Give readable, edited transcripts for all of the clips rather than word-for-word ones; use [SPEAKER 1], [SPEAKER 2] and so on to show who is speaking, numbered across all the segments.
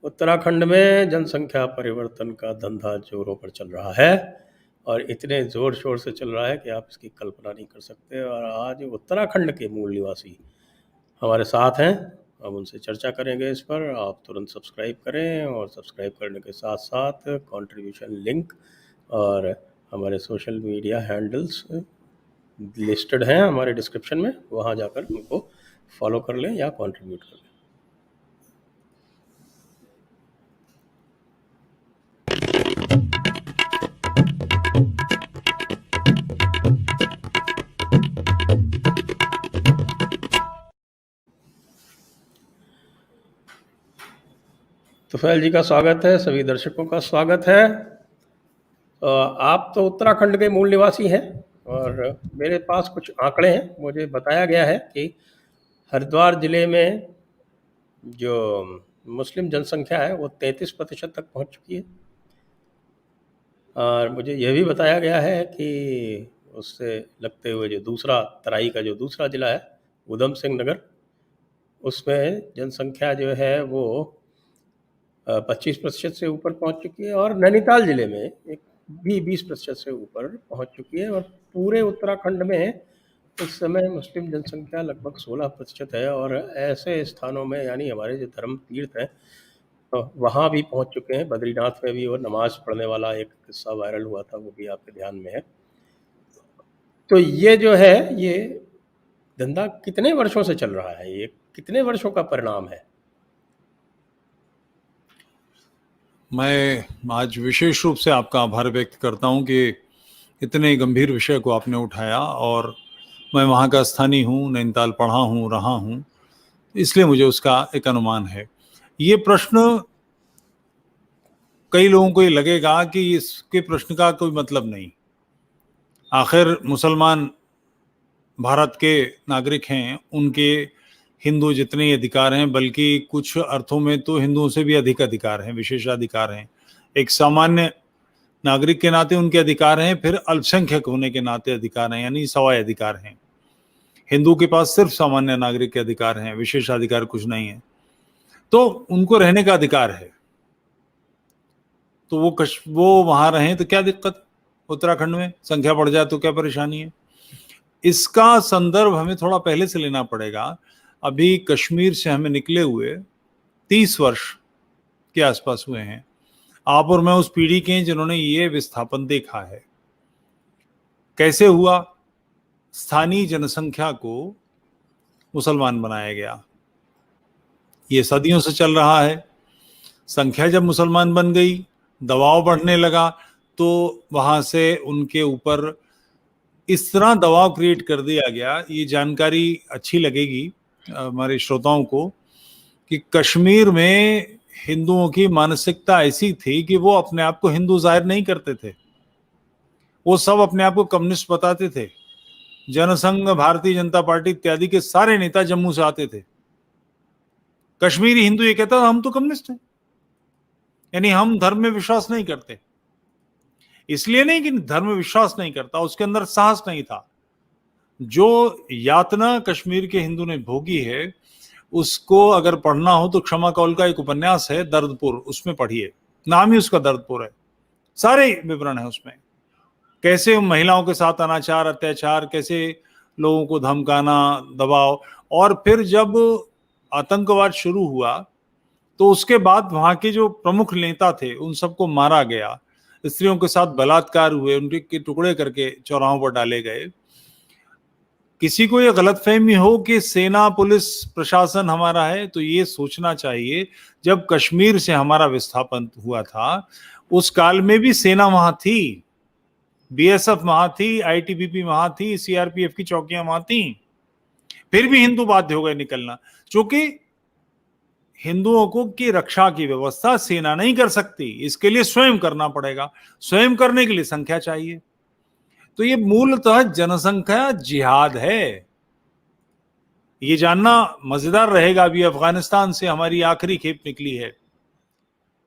[SPEAKER 1] उत्तराखंड में जनसंख्या परिवर्तन का धंधा जोरों पर चल रहा है और इतने ज़ोर शोर से चल रहा है कि आप इसकी कल्पना नहीं कर सकते। और आज उत्तराखंड के मूल निवासी हमारे साथ हैं, हम उनसे चर्चा करेंगे इस पर। आप तुरंत सब्सक्राइब करें और सब्सक्राइब करने के साथ साथ कंट्रीब्यूशन लिंक और हमारे सोशल मीडिया हैंडल्स लिस्टेड हैं हमारे डिस्क्रिप्शन में, वहाँ जाकर उनको फॉलो कर लें या कंट्रीब्यूट कर लें। तुफैल जी का स्वागत है, सभी दर्शकों का स्वागत है। आप तो उत्तराखंड के मूल निवासी हैं और मेरे पास कुछ आंकड़े हैं। मुझे बताया गया है कि हरिद्वार ज़िले में जो मुस्लिम जनसंख्या है वो 33% तक पहुंच चुकी है। और मुझे यह भी बताया गया है कि उससे लगते हुए जो दूसरा तराई का जो दूसरा ज़िला है उधम सिंह नगर, उसमें जनसंख्या जो है वो 25% से ऊपर पहुंच चुकी है और नैनीताल ज़िले में एक भी 20% से ऊपर पहुंच चुकी है। और पूरे उत्तराखंड में इस समय मुस्लिम जनसंख्या लगभग 16% है। और ऐसे स्थानों में यानी हमारे जो धर्म तीर्थ हैं वहाँ भी पहुंच चुके हैं। बद्रीनाथ में भी वो नमाज पढ़ने वाला एक किस्सा वायरल हुआ था, वो भी आपके ध्यान में है। तो ये जो है ये धंधा कितने वर्षों से चल रहा है, ये कितने वर्षों का परिणाम है?
[SPEAKER 2] मैं आज विशेष रूप से आपका आभार व्यक्त करता हूं कि इतने गंभीर विषय को आपने उठाया। और मैं वहाँ का स्थानीय हूँ, नैनीताल पढ़ा हूँ, रहा हूँ, इसलिए मुझे उसका एक अनुमान है। ये प्रश्न कई लोगों को ये लगेगा कि इसके प्रश्न का कोई मतलब नहीं। आखिर मुसलमान भारत के नागरिक हैं, उनके हिंदू जितने ही अधिकार हैं, बल्कि कुछ अर्थों में तो हिंदुओं से भी अधिक अधिकार हैं, विशेषाधिकार हैं। एक सामान्य नागरिक के नाते उनके अधिकार हैं, फिर अल्पसंख्यक होने के नाते अधिकार हैं, यानी सवाए अधिकार हैं। हिंदू के पास सिर्फ सामान्य नागरिक के अधिकार हैं, विशेषाधिकार कुछ नहीं है। तो उनको रहने का अधिकार है, तो वो वहां रहें तो क्या दिक्कत? उत्तराखंड में संख्या बढ़ जाए तो क्या परेशानी है? इसका संदर्भ हमें थोड़ा पहले से लेना पड़ेगा। अभी कश्मीर से हमें निकले हुए 30 वर्ष के आसपास हुए हैं। आप और मैं उस पीढ़ी के हैं जिन्होंने ये विस्थापन देखा है। कैसे हुआ? स्थानीय जनसंख्या को मुसलमान बनाया गया। ये सदियों से चल रहा है। संख्या जब मुसलमान बन गई, दबाव बढ़ने लगा, तो वहां से उनके ऊपर इस तरह दबाव क्रिएट कर दिया गया। ये जानकारी अच्छी लगेगी हमारे श्रोताओं को कि कश्मीर में हिंदुओं की मानसिकता ऐसी थी कि वो अपने आप को हिंदू जाहिर नहीं करते थे। वो सब अपने आप को कम्युनिस्ट बताते थे। जनसंघ, भारतीय जनता पार्टी इत्यादि के सारे नेता जम्मू से आते थे। कश्मीरी हिंदू ये कहता था हम तो कम्युनिस्ट हैं, यानी हम धर्म में विश्वास नहीं करते। इसलिए नहीं कि धर्म में विश्वास नहीं करता, उसके अंदर साहस नहीं था। जो यातना कश्मीर के हिंदू ने भोगी है उसको अगर पढ़ना हो तो क्षमा कौल का एक उपन्यास है दर्दपुर, उसमें पढ़िए। नाम ही उसका दर्दपुर है, सारे विवरण है उसमें। कैसे महिलाओं के साथ अनाचार, अत्याचार, कैसे लोगों को धमकाना, दबाव। और फिर जब आतंकवाद शुरू हुआ तो उसके बाद वहां के जो प्रमुख नेता थे उन सबको मारा गया, स्त्रियों के साथ बलात्कार हुए, उनके टुकड़े करके चौराहों पर डाले गए। किसी को ये गलतफहमी हो कि सेना, पुलिस, प्रशासन हमारा है, तो ये सोचना चाहिए जब कश्मीर से हमारा विस्थापन हुआ था उस काल में भी सेना वहां थी, बीएसएफ वहां थी, आईटीबीपी वहां थी, सीआरपीएफ की चौकियां वहां थी। फिर भी हिंदू बाध्य हो गए निकलना, क्योंकि हिंदुओं को की रक्षा की व्यवस्था सेना नहीं कर सकती, इसके लिए स्वयं करना पड़ेगा। स्वयं करने के लिए संख्या चाहिए। तो ये मूलतः जनसंख्या जिहाद है। ये जानना मजेदार रहेगा। अभी अफगानिस्तान से हमारी आखिरी खेप निकली है,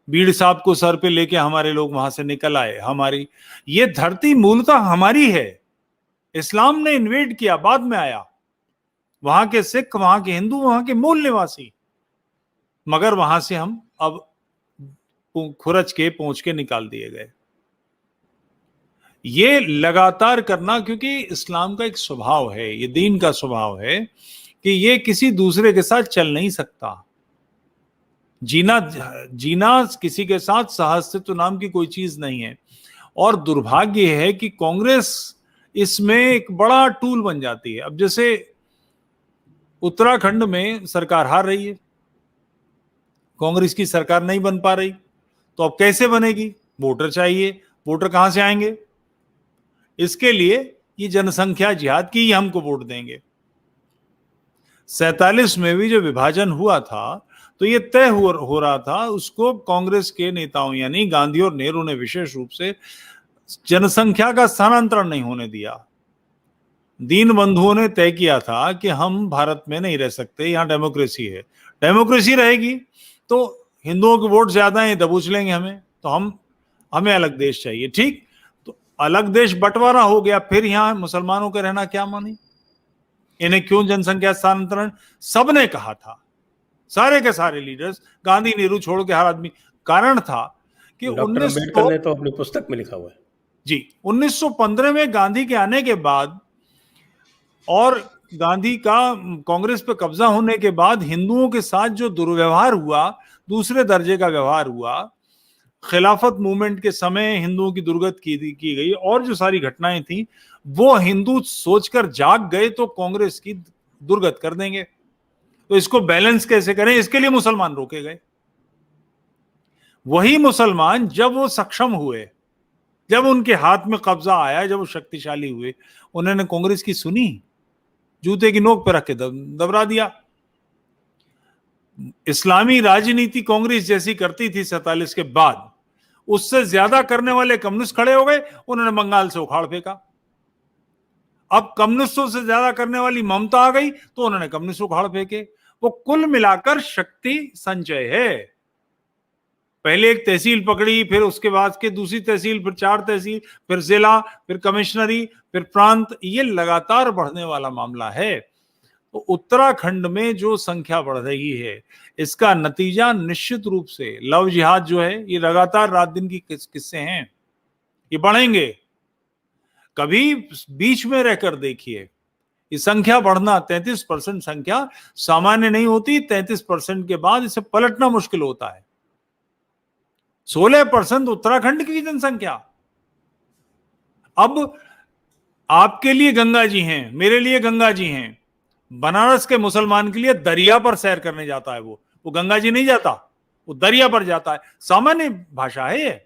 [SPEAKER 2] बीड़ साहब को सर पे लेके हमारे लोग वहां से निकल आए। हमारी ये धरती मूलतः हमारी है। इस्लाम ने इन्वेड किया, बाद में आया। वहां के सिख, वहां के हिंदू, वहां के मूल निवासी, मगर वहां से हम अब खुरच के पोंछ के निकाल दिए गए। ये लगातार करना, क्योंकि इस्लाम का एक स्वभाव है, ये दीन का स्वभाव है कि ये किसी दूसरे के साथ चल नहीं सकता। जीना जीना किसी के साथ सहअस्तित्व नाम की कोई चीज नहीं है। और दुर्भाग्य है कि कांग्रेस इसमें एक बड़ा टूल बन जाती है। अब जैसे उत्तराखंड में सरकार हार रही है, कांग्रेस की सरकार नहीं बन पा रही, तो अब कैसे बनेगी? वोटर चाहिए। वोटर कहां से आएंगे? इसके लिए ये जनसंख्या जिहाद की ही हमको वोट देंगे। 47 में भी जो विभाजन हुआ था तो ये तय हो रहा था, उसको कांग्रेस के नेताओं यानी गांधी और नेहरू ने विशेष रूप से जनसंख्या का स्थानांतरण नहीं होने दिया। दीन बंधुओं ने तय किया था कि हम भारत में नहीं रह सकते, यहां डेमोक्रेसी है, डेमोक्रेसी रहेगी तो हिंदुओं के वोट ज्यादा हैं, दबोच लेंगे हमें, तो हमें अलग देश चाहिए। ठीक, तो अलग देश बंटवारा हो गया, फिर यहां मुसलमानों के रहना क्या माने? इन्हें क्यों जनसंख्या स्थानांतरण? सबने कहा था, सारे के सारे लीडर्स, गांधी नेहरू छोड़ के हर आदमी। कारण था कि
[SPEAKER 1] डॉक्टर अम्बेडकर ने तो अपनी पुस्तक में लिखा हुआ है
[SPEAKER 2] जी 1915 में गांधी के आने के बाद और गांधी का कांग्रेस पे कब्जा होने के बाद हिंदुओं के साथ जो दुर्व्यवहार हुआ, दूसरे दर्जे का व्यवहार हुआ, खिलाफत मूवमेंट के समय हिंदुओं की दुर्गति की गई और जो सारी घटनाएं थी, वो हिंदू सोचकर जाग गए तो कांग्रेस की दुर्गत कर देंगे। तो इसको बैलेंस कैसे करें, इसके लिए मुसलमान रोके गए। वही मुसलमान जब वो सक्षम हुए, जब उनके हाथ में कब्जा आया, जब वो शक्तिशाली हुए, उन्होंने कांग्रेस की सुनी, जूते की नोक पर रख के दबरा दिया। इस्लामी राजनीति कांग्रेस जैसी करती थी 47 के बाद, उससे ज्यादा करने वाले कम्युनिस्ट खड़े हो गए, उन्होंने बंगाल से उखाड़ फेंका। अब कम्युनिस्टों से ज्यादा करने वाली ममता आ गई तो उन्होंने कम्युनिस्ट उखाड़ फेंके। वो कुल मिलाकर शक्ति संचय है। पहले एक तहसील पकड़ी, फिर उसके बाद के दूसरी तहसील, फिर 4 तहसील, फिर जिला, फिर कमिश्नरी, फिर प्रांत, ये लगातार बढ़ने वाला मामला है। तो उत्तराखंड में जो संख्या बढ़ रही है, इसका नतीजा निश्चित रूप से लव जिहाद जो है, ये लगातार रात दिन की किस्से हैं, ये बढ़ेंगे। कभी बीच में रहकर देखिए, ये संख्या बढ़ना 33% संख्या सामान्य नहीं होती। 33% के बाद इसे पलटना मुश्किल होता है। 16% उत्तराखंड की जनसंख्या। अब आपके लिए गंगा जी हैं, मेरे लिए गंगा जी हैं, बनारस के मुसलमान के लिए दरिया पर सैर करने जाता है, वो गंगा जी नहीं जाता, वो दरिया पर जाता है। सामान्य भाषा है ये।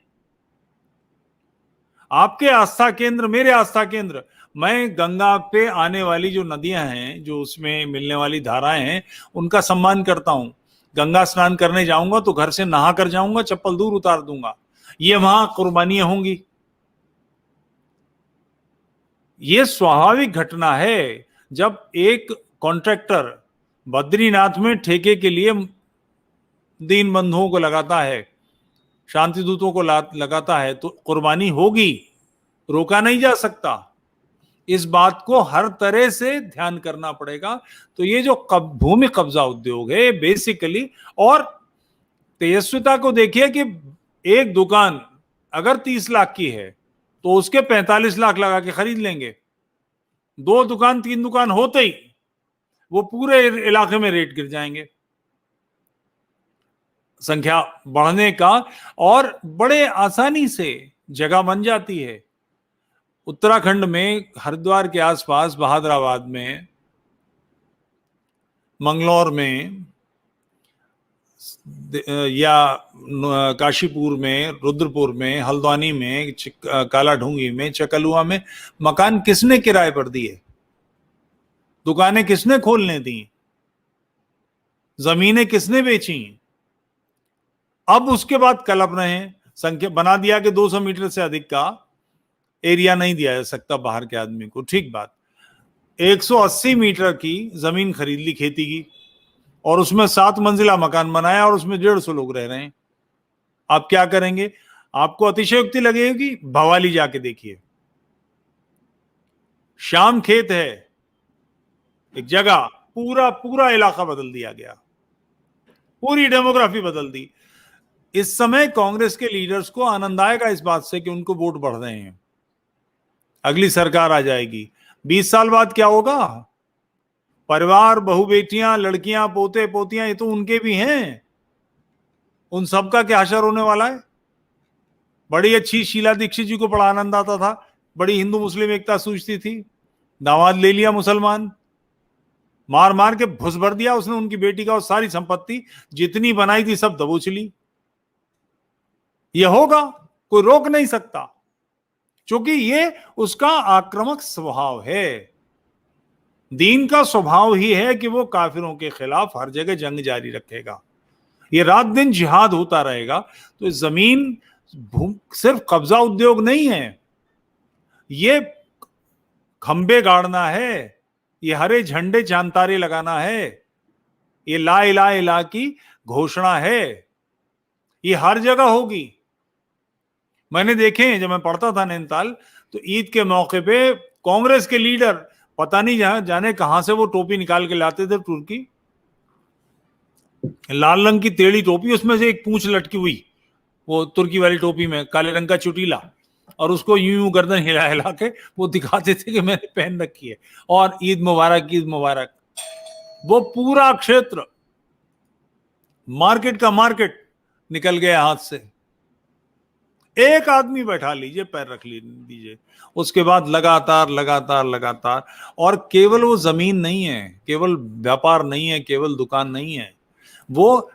[SPEAKER 2] आपके आस्था केंद्र, मेरे आस्था केंद्र, मैं गंगा पे आने वाली जो नदियां हैं, जो उसमें मिलने वाली धाराएं हैं, उनका सम्मान करता हूं। गंगा स्नान करने जाऊंगा तो घर से नहा कर जाऊंगा, चप्पल दूर उतार दूंगा। ये वहां कुर्बानियां होंगी। ये स्वाभाविक घटना है। जब एक कॉन्ट्रैक्टर बद्रीनाथ में ठेके के लिए दीन बंधुओं को लगाता है, शांति दूतों को लगाता है, तो कुर्बानी होगी, रोका नहीं जा सकता। इस बात को हर तरह से ध्यान करना पड़ेगा। तो ये जो भूमि कब्जा उद्योग है बेसिकली, और तेजस्विता को देखिए कि एक दुकान अगर 30 लाख की है तो उसके 45 लाख लगा के खरीद लेंगे। 2 दुकान 3 दुकान होते ही वो पूरे इलाके में रेट गिर जाएंगे। संख्या बढ़ने का और बड़े आसानी से जगह बन जाती है। उत्तराखंड में हरिद्वार के आसपास, बहादुराबाद में, मंगलौर में या काशीपुर में, रुद्रपुर में, हल्द्वानी में, कालाढूंगी में, चकलुआ में मकान किसने किराए पर दिए? दुकानें किसने खोलने दी? जमीनें किसने बेची? अब उसके बाद कल्प रहे हैं, संख्या बना दिया कि 200 मीटर से अधिक का एरिया नहीं दिया जा सकता बाहर के आदमी को। ठीक बात, 180 मीटर की जमीन खरीद ली खेती की और उसमें 7 मंजिला मकान बनाया और उसमें 150 लोग रह रहे हैं। आप क्या करेंगे? आपको अतिशयोक्ति लगेगी, भवाली जाके देखिए, शाम खेत है एक जगह, पूरा पूरा इलाका बदल दिया गया, पूरी डेमोग्राफी बदल दी। इस समय कांग्रेस के लीडर्स को आनंद आएगा इस बात से कि उनको वोट बढ़ रहे हैं, अगली सरकार आ जाएगी। 20 साल बाद क्या होगा? परिवार, बहू बेटियां, लड़कियां, पोते पोतियां, ये तो उनके भी हैं। उन सबका क्या हशर होने वाला है? बड़ी अच्छी शीला दीक्षित जी को बड़ा आनंद आता था, बड़ी हिंदू मुस्लिम एकता सूझती थी, दामाद ले लिया मुसलमान, मार मार के भुस भर दिया उसने उनकी बेटी का, और सारी संपत्ति जितनी बनाई थी सब दबोच ली। ये होगा, कोई रोक नहीं सकता, क्योंकि ये उसका आक्रामक स्वभाव है। दीन का स्वभाव ही है कि वो काफिरों के खिलाफ हर जगह जंग जारी रखेगा, ये रात दिन जिहाद होता रहेगा। तो जमीन सिर्फ कब्जा उद्योग नहीं है, ये खंबे गाड़ना है, ये हरे झंडे चांतारे लगाना है, ये ला इलाहा इल्लल्लाह की घोषणा है, ये हर जगह होगी। मैंने देखे, जब मैं पढ़ता था नैनीताल, तो ईद के मौके पे कांग्रेस के लीडर पता नहीं जाने कहां से वो टोपी निकाल के लाते थे, तुर्की, लाल रंग की टेढ़ी टोपी, उसमें से एक पूंछ लटकी हुई, वो तुर्की वाली टोपी में काले रंग का चुटीला, और उसको यूं यूं गर्दन हिला हिला के वो दिखाते थे कि मैंने पहन रखी है, और ईद मुबारक, ईद मुबारक। वो पूरा क्षेत्र मार्केट का मार्केट निकल गया हाथ से। एक आदमी बैठा लीजिए, पैर रख लीजिए, उसके बाद लगातार लगातार लगातार। और केवल वो जमीन नहीं है, केवल व्यापार नहीं है, केवल दुकान नहीं है, वो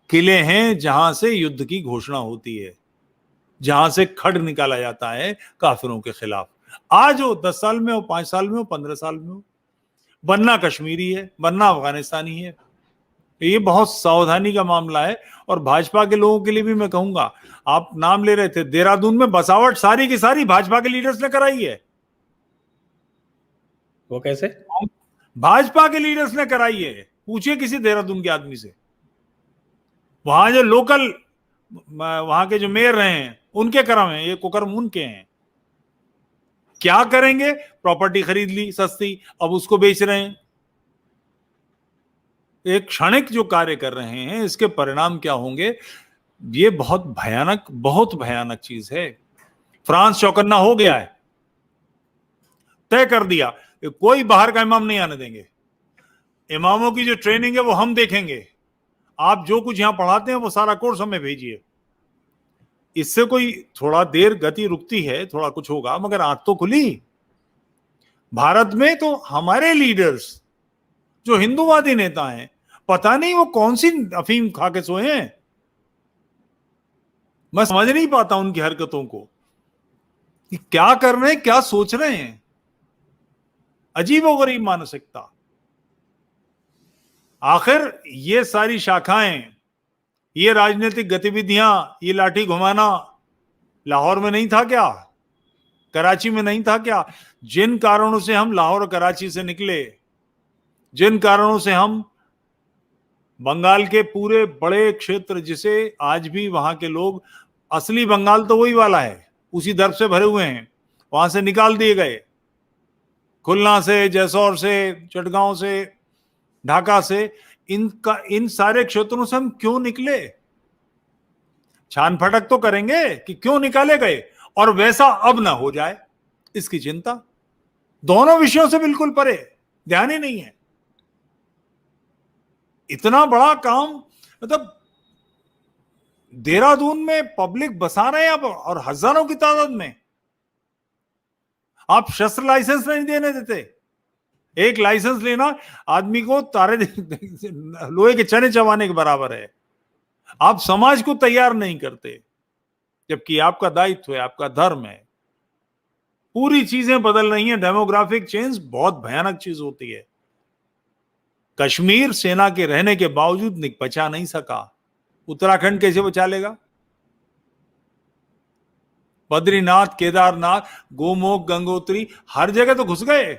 [SPEAKER 2] किले हैं जहां से युद्ध की घोषणा होती है, जहां से खड़ निकाला जाता है काफिरों के खिलाफ। आज हो 10 साल में हो, 5 साल में हो, 15 साल में हो, बनना कश्मीरी है, बनना अफगानिस्तानी है। ये बहुत सावधानी का मामला है। और भाजपा के लोगों के लिए भी मैं कहूंगा, आप नाम ले रहे थे, देहरादून में बसावट सारी की सारी भाजपा के लीडर्स ने कराई है।
[SPEAKER 1] वो कैसे?
[SPEAKER 2] भाजपा के लीडर्स ने कराई है, पूछिए किसी देहरादून के आदमी से। वहां जो लोकल, वहां के जो मेयर रहे हैं उनके करम है, ये कुकर्म उनके हैं। क्या करेंगे? प्रॉपर्टी खरीद ली सस्ती, अब उसको बेच रहे हैं। एक क्षणिक जो कार्य कर रहे हैं, इसके परिणाम क्या होंगे, ये बहुत भयानक चीज है। फ्रांस चौकन्ना हो गया है, तय कर दिया कि कोई बाहर का इमाम नहीं आने देंगे, इमामों की जो ट्रेनिंग है वो हम देखेंगे, आप जो कुछ यहां पढ़ाते हैं वो सारा कोर्स हमें भेजिए। इससे कोई थोड़ा देर गति रुकती है, थोड़ा कुछ होगा, मगर आंख तो खुली। भारत में तो हमारे लीडर्स जो हिंदूवादी नेता हैं, पता नहीं वो कौन सी अफीम खा के सोए हैं। मैं समझ नहीं पाता उनकी हरकतों को कि क्या कर रहे हैं, क्या सोच रहे हैं। अजीबोगरीब मानसिकता। आखिर ये सारी शाखाएं, ये राजनीतिक गतिविधियां, ये लाठी घुमाना लाहौर में नहीं था क्या? कराची में नहीं था क्या? जिन कारणों से हम लाहौर और कराची से निकले, जिन कारणों से हम बंगाल के पूरे बड़े क्षेत्र, जिसे आज भी वहां के लोग, असली बंगाल तो वही वाला है, उसी दर्द से भरे हुए हैं, वहां से निकाल दिए गए। खुलना से, जैसौर से, चटगांव से, ढाका से, इन सारे क्षेत्रों से हम क्यों निकले? छान फटक तो करेंगे कि क्यों निकाले गए, और वैसा अब ना हो जाए इसकी चिंता। दोनों विषयों से बिल्कुल परे, ध्यान ही नहीं है। इतना बड़ा काम, मतलब देहरादून में पब्लिक बसा रहे हैं अब, और हजारों की तादाद में। आप शस्त्र लाइसेंस नहीं देने देते। एक लाइसेंस लेना आदमी को तारे लोहे के चने चबाने के बराबर है। आप समाज को तैयार नहीं करते, जबकि आपका दायित्व है, आपका धर्म है। पूरी चीजें बदल रही हैं। डेमोग्राफिक चेंज बहुत भयानक चीज होती है। कश्मीर सेना के रहने के बावजूद बचा नहीं सका, उत्तराखंड कैसे बचा लेगा? बद्रीनाथ, केदारनाथ, गोमुख, गंगोत्री, हर जगह तो घुस गए।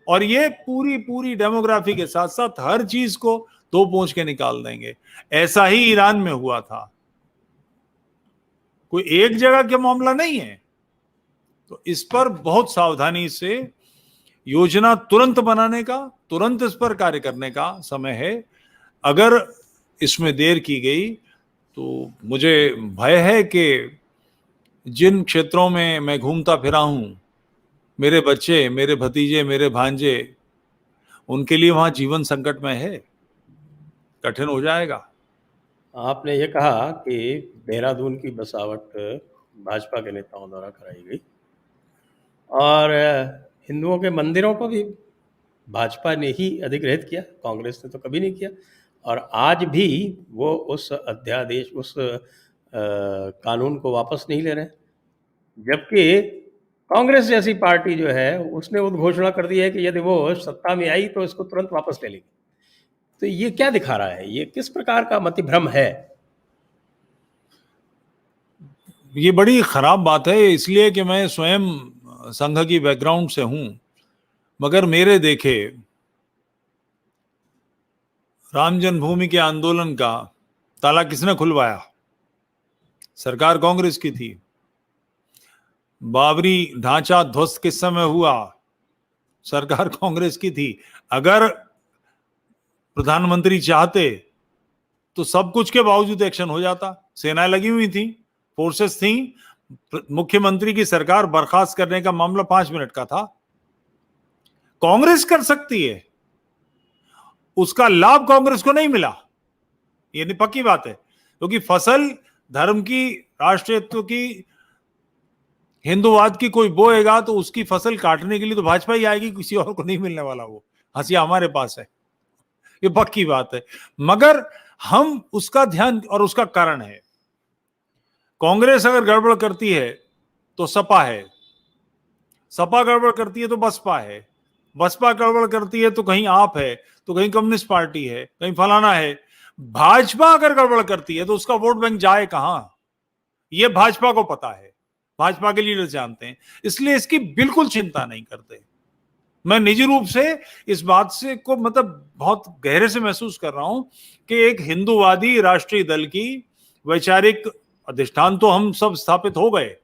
[SPEAKER 2] और ये पूरी डेमोग्राफी के साथ साथ हर चीज को दो पोंछ के निकाल देंगे। ऐसा ही ईरान में हुआ था। कोई एक जगह का मामला नहीं है। तो इस पर बहुत सावधानी से योजना तुरंत बनाने का, तुरंत इस पर कार्य करने का समय है। अगर इसमें देर की गई तो मुझे भय है कि जिन क्षेत्रों में मैं घूमता फिरा हूं, मेरे बच्चे, मेरे भतीजे, मेरे भांजे, उनके लिए वहां जीवन संकट में है, कठिन हो जाएगा।
[SPEAKER 1] आपने ये कहा कि देहरादून की बसावट भाजपा के नेताओं द्वारा कराई गई और हिंदुओं के मंदिरों को भी भाजपा ने ही अधिग्रहित किया, कांग्रेस ने तो कभी नहीं किया। और आज भी वो उस अध्यादेश, उस कानून को वापस नहीं ले रहे हैं, जबकि कांग्रेस जैसी पार्टी जो है उसने उद्घोषणा कर दी है कि यदि वो सत्ता में आई तो इसको तुरंत वापस ले लेगी। तो ये क्या दिखा रहा है, ये किस प्रकार का मतिभ्रम है?
[SPEAKER 2] ये बड़ी खराब बात है, इसलिए कि मैं स्वयं संघ की बैकग्राउंड से हूं, मगर मेरे देखे राम जन्मभूमि के आंदोलन का ताला किसने खुलवाया? सरकार कांग्रेस की थी। बाबरी ढांचा ध्वस्त किस समय हुआ? सरकार कांग्रेस की थी। अगर प्रधानमंत्री चाहते तो सब कुछ के बावजूद एक्शन हो जाता। सेनाएं लगी हुई थी, फोर्सेस थी, मुख्यमंत्री की सरकार बर्खास्त करने का मामला 5 मिनट का था। कांग्रेस कर सकती है, उसका लाभ कांग्रेस को नहीं मिला, ये पक्की बात है, क्योंकि फसल धर्म की, राष्ट्रीयत्व की, हिंदुवाद की कोई बोएगा तो उसकी फसल काटने के लिए तो भाजपा ही आएगी, किसी और को नहीं मिलने वाला। वो हंसिया हमारे पास है, ये पक्की बात है। मगर हम उसका ध्यान, और उसका कारण है, कांग्रेस अगर गड़बड़ करती है तो सपा है, सपा गड़बड़ करती है तो बसपा है, बसपा गड़बड़ करती है तो कहीं आप है, तो कहीं कम्युनिस्ट पार्टी है, कहीं फलाना है। भाजपा अगर गड़बड़ करती है तो उसका वोट बैंक जाए कहां, यह भाजपा को पता है, भाजपा के लीडर जानते हैं, इसलिए इसकी बिल्कुल चिंता नहीं करते। मैं निजी रूप से इस बात से को बहुत गहरे से महसूस कर रहा हूं कि एक हिंदूवादी राष्ट्रीय दल की वैचारिक अधिष्ठान तो हम सब स्थापित हो गए,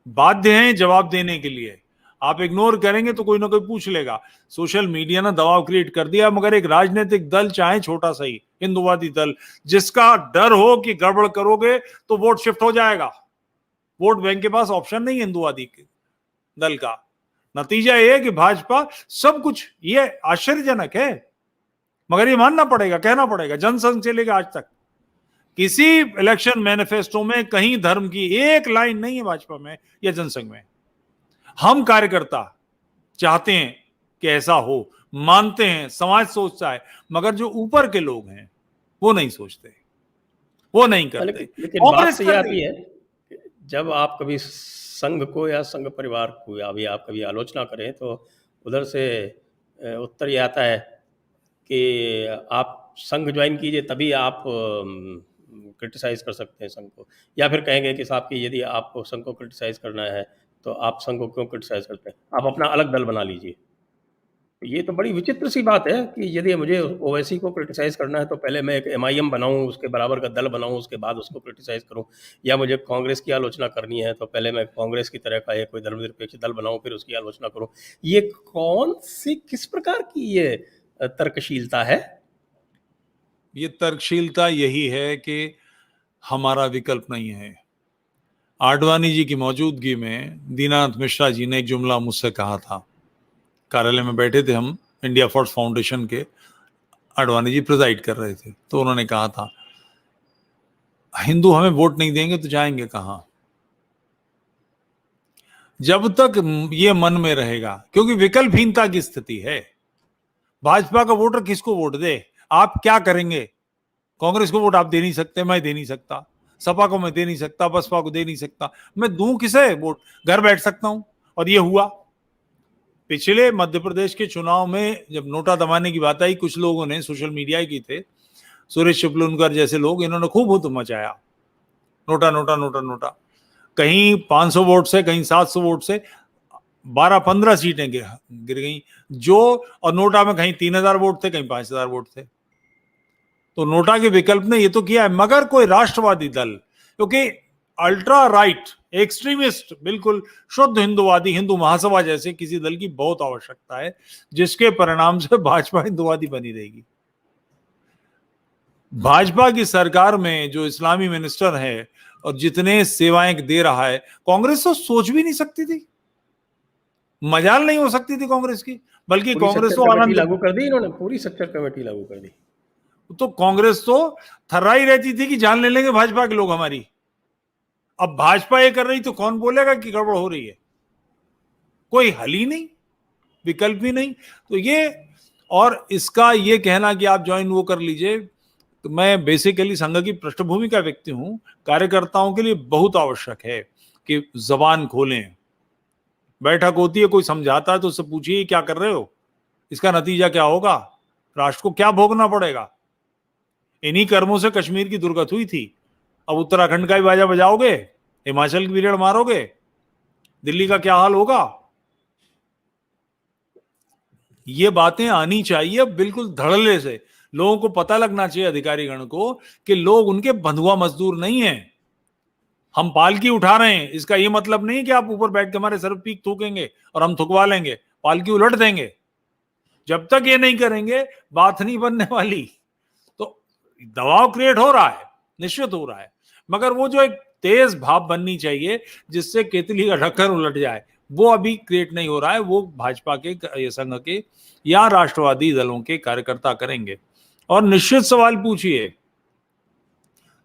[SPEAKER 2] बाध्य हैं जवाब देने के लिए। आप इग्नोर करेंगे तो कोई ना कोई पूछ लेगा। सोशल मीडिया ने दबाव क्रिएट कर दिया, मगर एक राजनीतिक दल, चाहे छोटा सा ही हिंदूवादी दल, जिसका डर हो कि गड़बड़ करोगे तो वोट शिफ्ट हो जाएगा, वोट बैंक के पास ऑप्शन नहीं हिंदूवादी दल का। नतीजा यह है कि भाजपा सब कुछ, ये आश्चर्यजनक है, मगर ये मानना पड़ेगा, कहना पड़ेगा। जनसंघ से लेकर आज तक किसी इलेक्शन मैनिफेस्टो में कहीं धर्म की एक लाइन नहीं है भाजपा में या जनसंघ में। हम कार्यकर्ता चाहते हैं कि ऐसा हो, मानते हैं, समाज सोचता है, मगर जो ऊपर के लोग हैं वो नहीं सोचते, वो नहीं करते।
[SPEAKER 1] लेकिन बात तो ये आती है, जब आप कभी संघ को या संघ परिवार को अभी आप कभी आलोचना करें तो उधर से उत्तर ये आता है कि आप संघ ज्वाइन कीजिए तभी आप क्रिटिसाइज कर सकते हैं संघ को, या फिर कहेंगे कि साहब कि यदि आपको संघ को क्रिटिसाइज करना है तो आप संघ को क्यों क्रिटिसाइज करते हैं, आप अपना अलग दल बना लीजिए। ये तो बड़ी विचित्र सी बात है कि यदि मुझे ओवैसी को क्रिटिसाइज करना है तो पहले मैं एक एमआईएम बनाऊं, उसके बराबर का दल बनाऊं, उसके बाद उसको क्रिटिसाइज करूं, या मुझे कांग्रेस की आलोचना करनी है तो पहले मैं कांग्रेस की तरह का एक कोई धर्मनिरपेक्ष दल बनाऊं, फिर उसकी आलोचना करूं। ये कौन सी, किस प्रकार की ये तर्कशीलता है?
[SPEAKER 2] ये तर्कशीलता यही है कि हमारा विकल्प नहीं है। आडवाणी जी की मौजूदगी में दीनानाथ मिश्रा जी ने एक जुमला मुझसे कहा था, कार्यालय में बैठे थे हम, इंडिया फर्स्ट फाउंडेशन के, आडवाणी जी प्रिजाइड कर रहे थे, तो उन्होंने कहा था, हिंदू हमें वोट नहीं देंगे तो जाएंगे कहां? जब तक ये मन में रहेगा, क्योंकि विकल्पहीनता की स्थिति है। भाजपा का वोटर किसको वोट दे? आप क्या करेंगे? कांग्रेस को वोट आप दे नहीं सकते, मैं दे नहीं सकता, सपा को मैं दे नहीं सकता, बसपा को दे नहीं सकता, मैं दूं किसे वोट? घर बैठ सकता हूं। और ये हुआ पिछले मध्य प्रदेश के चुनाव में, जब नोटा दबाने की बात आई, कुछ लोगों ने सोशल मीडिया की थे, सुरेश शुक्लनकर जैसे लोग, इन्होंने खूब हुतुम मचाया, नोटा नोटा नोटा नोटा। कहीं 500 वोट से, कहीं 700 वोट से 12-15 सीटें गिर गई जो, और नोटा में कहीं 3000 वोट थे, कहीं 5000 वोट थे। तो नोटा के विकल्प ने ये तो किया है, मगर कोई राष्ट्रवादी दल, क्योंकि अल्ट्रा राइट एक्सट्रीमिस्ट, बिल्कुल शुद्ध हिंदुवादी, हिंदू महासभा जैसे किसी दल की बहुत आवश्यकता है, जिसके परिणाम से भाजपा हिंदुवादी बनी रहेगी। भाजपा की सरकार में जो इस्लामी मिनिस्टर है और जितने सेवाएं दे रहा है, कांग्रेस तो सोच भी नहीं सकती थी, मजाल नहीं हो सकती थी कांग्रेस की, बल्कि
[SPEAKER 1] पूरी
[SPEAKER 2] कांग्रेस
[SPEAKER 1] सक्चर
[SPEAKER 2] तो
[SPEAKER 1] कमेटी
[SPEAKER 2] आनंद,
[SPEAKER 1] लागू कर दी इन्होंने, पूरी सक्चर कमेटी लागू कर दी।
[SPEAKER 2] तो कांग्रेस तो थर्राई रहती थी कि जान ले लेंगे भाजपा के लोग हमारी। अब भाजपा ये कर रही तो कौन बोलेगा कि गड़बड़ हो रही है? कोई हल ही नहीं, विकल्प ही नहीं। तो ये, और इसका ये कहना कि आप ज्वाइन वो कर लीजिए, तो मैं बेसिकली संघ की पृष्ठभूमि का व्यक्ति हूं, कार्यकर्ताओं के लिए बहुत आवश्यक है कि जबान खोलें। बैठक होती है, कोई समझाता है तो उससे पूछिए क्या कर रहे हो, इसका नतीजा क्या होगा, राष्ट्र को क्या भोगना पड़ेगा। इन्हीं कर्मों से कश्मीर की दुर्गत हुई थी। अब उत्तराखंड का भी बाजा बजाओगे, हिमाचल की बीड़े मारोगे, दिल्ली का क्या हाल होगा। ये बातें आनी चाहिए बिल्कुल धड़ल्ले से, लोगों को पता लगना चाहिए, अधिकारीगण को, कि लोग उनके बंधुआ मजदूर नहीं है। हम पालकी उठा रहे हैं, इसका ये मतलब नहीं कि आप ऊपर बैठ के हमारे सर पीक थूकेंगे और हम थुकवा लेंगे, पालकी उलट देंगे। जब तक ये नहीं करेंगे बात नहीं बनने वाली। तो दबाव क्रिएट हो रहा है, निश्चित हो रहा है, मगर वो जो एक तेज भाप बननी चाहिए जिससे केतली का ढक्कन उलट जाए, वो अभी क्रिएट नहीं हो रहा है। वो भाजपा के, संघ के या राष्ट्रवादी दलों के कार्यकर्ता करेंगे। और निश्चित सवाल पूछिए,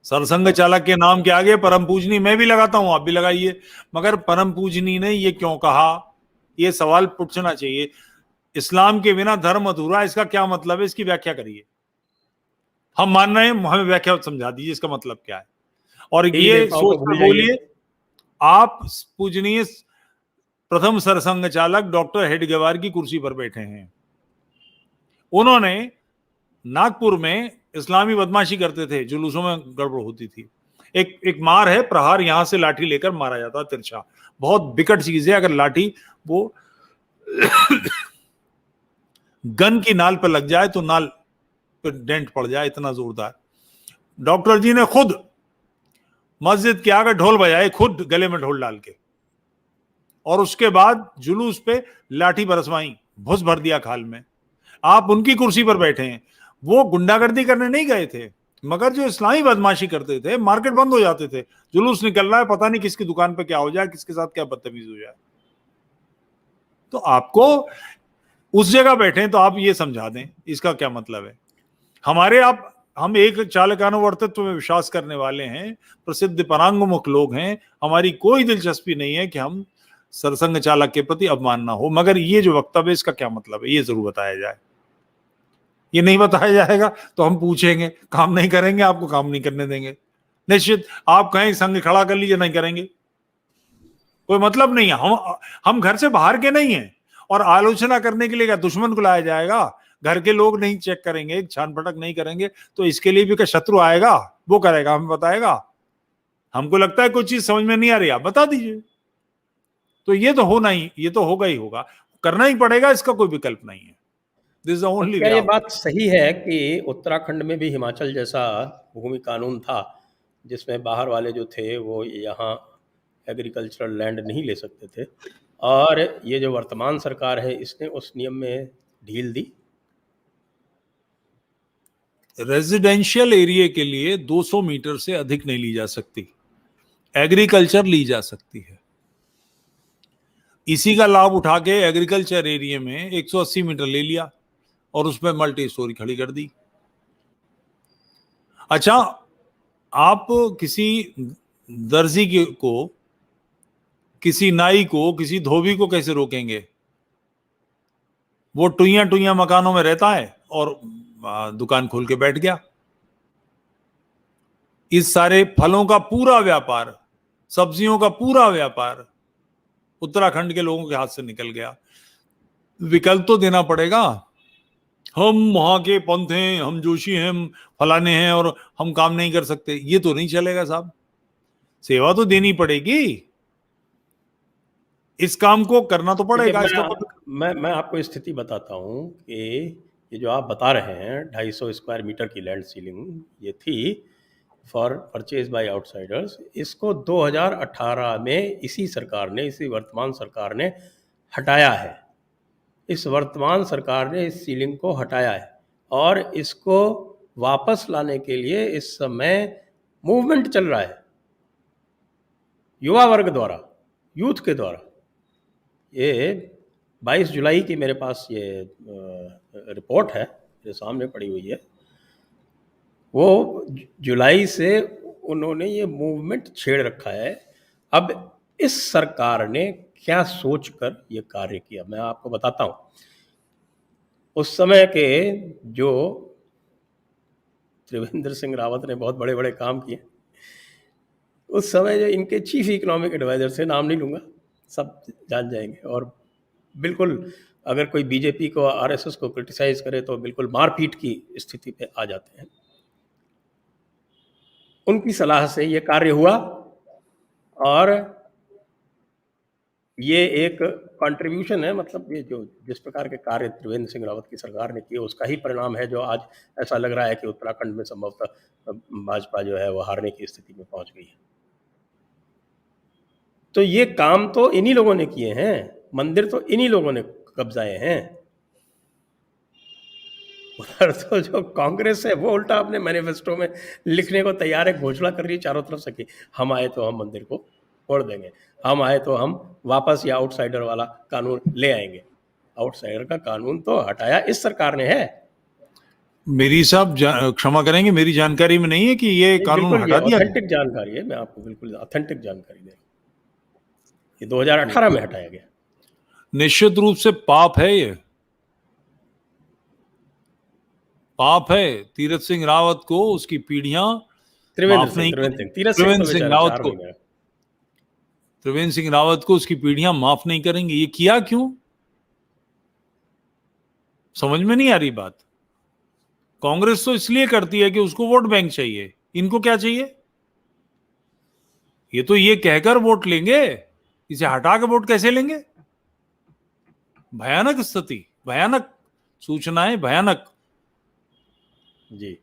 [SPEAKER 2] सरसंघ चालक के नाम के आगे परम पूजनी मैं भी लगाता हूं, आप भी लगाइए, मगर परम पूजनी ने ये क्यों कहा, ये सवाल पूछना चाहिए। इस्लाम के बिना धर्म अधूरा, इसका क्या मतलब है, इसकी व्याख्या करिए। हम मान रहे हैं, हमें व्याख्या समझा दीजिए इसका मतलब क्या है, और
[SPEAKER 1] देवी
[SPEAKER 2] ये
[SPEAKER 1] देवताओं को
[SPEAKER 2] सोच
[SPEAKER 1] भूल
[SPEAKER 2] कर
[SPEAKER 1] जाइए।
[SPEAKER 2] बोलिए। आप पूजनीय प्रथम सरसंघ चालक डॉक्टर हेडगेवार की कुर्सी पर बैठे हैं। उन्होंने नागपुर में इस्लामी बदमाशी करते थे, जुलूसों में गड़बड़ होती थी। एक मार है, प्रहार, यहां से लाठी लेकर मारा जाता, तिरछा, बहुत विकट चीज है। अगर लाठी वो गन की नाल पर लग जाए तो नाल पर डेंट पड़ जाए, इतना जोरदार। डॉक्टर जी ने खुद मस्जिद के आगे ढोल बजाए, खुद गले में ढोल डाल के, और उसके बाद जुलूस पे लाठी बरसवाई, भुस भर दिया खाल में। आप उनकी कुर्सी पर बैठे हैं। वो गुंडागर्दी करने नहीं गए थे, मगर जो इस्लामी बदमाशी करते थे, मार्केट बंद हो जाते थे, जुलूस निकल रहा है, पता नहीं किसकी दुकान पे क्या हो जाए, किसके साथ क्या बदतमीज हो जाए। तो आपको उस जगह बैठे तो आप ये समझा दें इसका क्या मतलब है। हम एक चालकानुवर्तित्व में विश्वास करने वाले हैं, प्रसिद्ध परांगमुख लोग हैं, हमारी कोई दिलचस्पी नहीं है कि हम सरसंघ चालक के प्रति अवमानना हो, मगर ये जो वक्तव्य, इसका क्या मतलब है, ये जरूर बताया जाए। ये नहीं बताया जाएगा तो हम पूछेंगे, काम नहीं करेंगे, आपको काम नहीं करने देंगे। निश्चित आप कहें संघ खड़ा कर लीजिए, नहीं करेंगे, कोई मतलब नहीं है। हम घर से बाहर के नहीं है, और आलोचना करने के लिए क्या दुश्मन को लाया जाएगा? घर के लोग नहीं चेक करेंगे, छान पटक नहीं करेंगे, तो इसके लिए भी क्या शत्रु आएगा, वो करेगा, हमें बताएगा। हमको लगता है कोई चीज समझ में नहीं आ रही, आप बता दीजिए। तो ये तो होना ही, ये तो होगा ही होगा, करना ही पड़ेगा, इसका कोई विकल्प नहीं है। दिस इज द
[SPEAKER 1] तो
[SPEAKER 2] ओनली
[SPEAKER 1] क्या
[SPEAKER 2] वे
[SPEAKER 1] ये
[SPEAKER 2] आउट।
[SPEAKER 1] बात सही है कि उत्तराखंड में भी हिमाचल जैसा भूमि कानून था, जिसमें बाहर वाले जो थे वो यहाँ एग्रीकल्चरल लैंड नहीं ले सकते थे, और ये जो वर्तमान सरकार है इसने उस नियम में ढील दी?
[SPEAKER 2] रेजिडेंशियल एरिया के लिए 200 मीटर से अधिक नहीं ली जा सकती, एग्रीकल्चर ली जा सकती है। इसी का लाभ उठा के एग्रीकल्चर एरिया में 180 मीटर ले लिया और उसमें मल्टी स्टोरी खड़ी कर दी। अच्छा, आप किसी दर्जी को, किसी नाई को, किसी धोबी को कैसे रोकेंगे? वो टुइया टुइया मकानों में रहता है और दुकान खोल के बैठ गया। इस सारे फलों का पूरा व्यापार, सब्जियों का पूरा व्यापार उत्तराखंड के लोगों के हाथ से निकल गया। विकल्प तो देना पड़ेगा। हम वहां के पंथ हैं, हम जोशी हैं, हम फलाने हैं और हम काम नहीं कर सकते, ये तो नहीं चलेगा साहब। सेवा तो देनी पड़ेगी, इस काम को करना तो
[SPEAKER 1] देखिए,
[SPEAKER 2] पड़ेगा। इसका
[SPEAKER 1] मैं आपको स्थिति बताता हूँ कि ये जो आप बता रहे हैं 250 स्क्वायर मीटर की लैंड सीलिंग ये थी फॉर परचेज बाय आउटसाइडर्स, इसको 2018 में इसी सरकार ने, इसी वर्तमान सरकार ने हटाया है। इस वर्तमान सरकार ने इस सीलिंग को हटाया है और इसको वापस लाने के लिए इस समय मूवमेंट चल रहा है युवा वर्ग द्वारा, यूथ के द्वारा। ये 22 जुलाई की मेरे पास ये रिपोर्ट है, जो सामने पड़ी हुई है। वो जुलाई से उन्होंने ये मूवमेंट छेड़ रखा है। अब इस सरकार ने क्या सोचकर ये कार्य किया, मैं आपको बताता हूँ। उस समय के जो त्रिवेंद्र सिंह रावत ने बहुत बड़े बड़े काम किए, उस समय जो इनके चीफ इकोनॉमिक एडवाइजर से, नाम नहीं लूँगा, सब जान जाएंगे, और बिल्कुल अगर कोई बीजेपी को, आरएसएस को क्रिटिसाइज करे तो बिल्कुल मारपीट की स्थिति पे आ जाते हैं। उनकी सलाह से ये कार्य हुआ और ये एक कंट्रीब्यूशन है, मतलब ये जो जिस प्रकार के कार्य त्रिवेंद्र सिंह रावत की सरकार ने किए उसका ही परिणाम है जो आज ऐसा लग रहा है कि उत्तराखंड में संभवतः भाजपा जो है वो हारने की स्थिति में पहुंच गई है। तो ये काम तो इन्हीं लोगों ने किए हैं, मंदिर तो इन्हीं लोगों ने कब्जाए हैं। उधर तो जो कांग्रेस है वो उल्टा अपने मैनिफेस्टो में लिखने को तैयार है, घोषणा कर रही है चारों तरफ से कि हम आए तो हम मंदिर को तोड़ देंगे, हम आए तो हम वापस ये आउटसाइडर वाला कानून ले आएंगे। आउटसाइडर का कानून तो हटाया इस सरकार ने है।
[SPEAKER 2] मेरी साहब क्षमा करेंगे, मेरी जानकारी में नहीं है कि ये कानून
[SPEAKER 1] बिल्कुल, ये
[SPEAKER 2] हटा दिया गया।
[SPEAKER 1] ऑथेंटिक जानकारी है, मैं आपको बिल्कुल ऑथेंटिक जानकारी दे रहा हूँ। ये 2018 में हटाया गया।
[SPEAKER 2] निश्चित रूप से पाप है, ये पाप है। तीरथ सिंह रावत को उसकी पीढ़ियां माफ नहीं करेंगी। त्रिवेंद्र सिंह रावत को, त्रिवेंद्र सिंह रावत को उसकी पीढ़ियां माफ नहीं करेंगी। ये किया क्यों, समझ में नहीं आ रही बात। कांग्रेस तो इसलिए करती है कि उसको वोट बैंक चाहिए, इनको क्या चाहिए? ये तो ये कहकर वोट लेंगे, इसे हटा के वोट कैसे लेंगे? भयानक स्थिति, भयानक सूचनाएं, भयानक।
[SPEAKER 1] जी,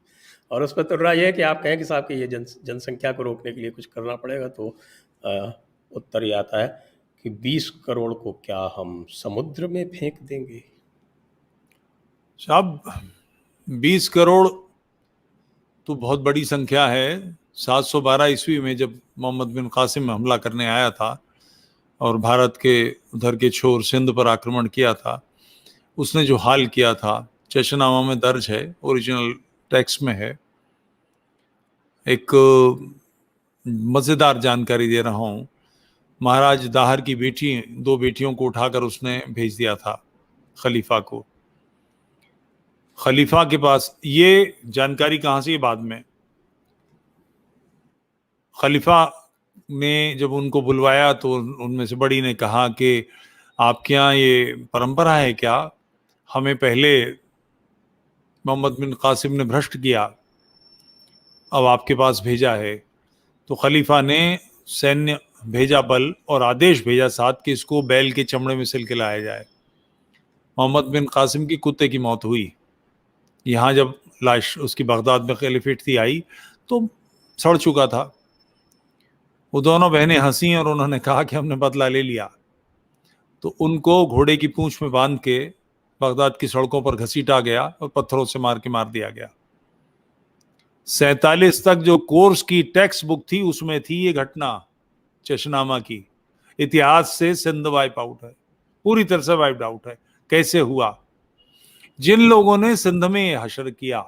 [SPEAKER 1] और उस पर तो रहा यह है कि आप कहें कि साहब कि ये जनसंख्या को रोकने के लिए कुछ करना पड़ेगा, तो उत्तर ये आता है कि 20 करोड़ को क्या हम समुद्र में फेंक देंगे?
[SPEAKER 2] साहब 20 करोड़ तो बहुत बड़ी संख्या है। 712 ईस्वी में जब मोहम्मद बिन कासिम हमला करने आया था और भारत के उधर के छोर सिंध पर आक्रमण किया था, उसने जो हाल किया था चशनामा में दर्ज है, ओरिजिनल टेक्स्ट में है। एक मजेदार जानकारी दे रहा हूँ। महाराज दाहर की बेटी, 2 बेटियों को उठाकर उसने भेज दिया था खलीफा को। खलीफा के पास ये जानकारी कहाँ से, बाद में खलीफा ने जब उनको बुलवाया तो उनमें से बड़ी ने कहा कि आपके यहाँ ये परंपरा है क्या? हमें पहले मोहम्मद बिन कासिम ने भ्रष्ट किया, अब आपके पास भेजा है। तो खलीफा ने सैन्य भेजा, बल, और आदेश भेजा साथ कि इसको बैल के चमड़े में सिल के लाया जाए। मोहम्मद बिन कासिम की कुत्ते की मौत हुई। यहाँ जब लाश उसकी बगदाद में खलीफेट थी आई तो सड़ चुका था। वो दोनों बहनें हंसी और उन्होंने कहा कि हमने बदला ले लिया। तो उनको घोड़े की पूंछ में बांध के बगदाद की सड़कों पर घसीटा गया और पत्थरों से मार दिया गया। 47 तक जो कोर्स की टेक्स्ट बुक थी उसमें थी ये घटना चशनामा की। इतिहास से सिंध वाइप आउट है, पूरी तरह से वाइप आउट है। कैसे हुआ? जिन लोगों ने सिंध में ये हशर किया,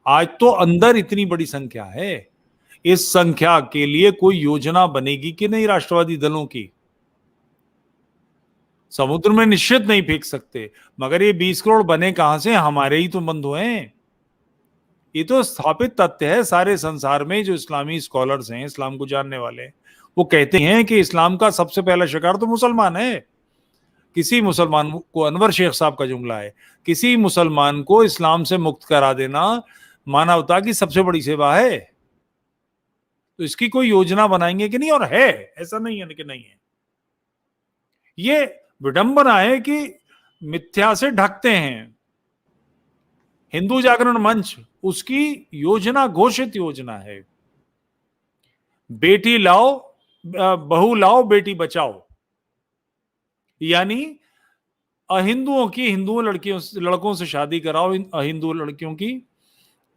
[SPEAKER 2] आज तो अंदर इतनी बड़ी संख्या है। इस संख्या के लिए कोई योजना बनेगी कि नहीं राष्ट्रवादी दलों की? समुद्र में निश्चित नहीं फेंक सकते, मगर ये 20 करोड़ बने कहां से? हमारे ही तो बंधु हैं। ये तो स्थापित तथ्य है सारे संसार में। जो इस्लामी स्कॉलर्स हैं, इस्लाम को जानने वाले, वो कहते हैं कि इस्लाम का सबसे पहला शिकार तो मुसलमान है। किसी मुसलमान को, अनवर शेख साहब का जुमला है, किसी मुसलमान को इस्लाम से मुक्त करा देना मानवता की सबसे बड़ी सेवा है। तो इसकी कोई योजना बनाएंगे कि नहीं? और है, ऐसा नहीं है कि नहीं है। ये विडंबना है कि मिथ्या से ढकते हैं। हिंदू जागरण मंच, उसकी योजना, घोषित योजना है, बेटी लाओ, बहू लाओ, बेटी बचाओ। यानी अहिंदुओं की हिंदू लड़कों से शादी कराओ, अहिंदू लड़कियों की,